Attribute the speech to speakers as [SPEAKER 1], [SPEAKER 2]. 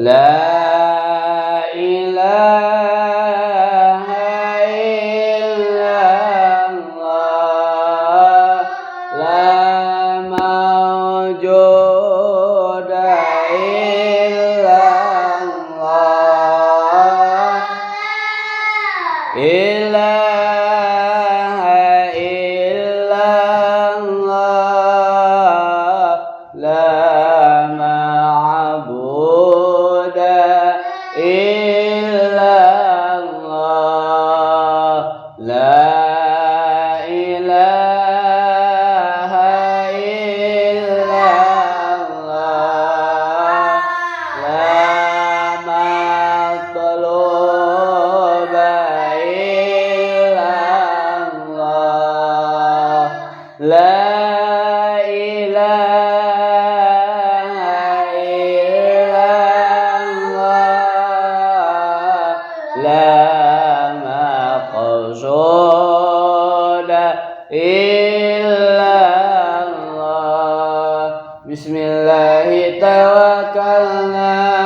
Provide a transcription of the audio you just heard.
[SPEAKER 1] La ilaha illallah, la mawjuda illallah, ilaha illallah, la ma'buda illallah, la ilaha illallah, la matluba illallah, la ilaha illallah, la maqsuda illallah. Bismillahi tawakkalna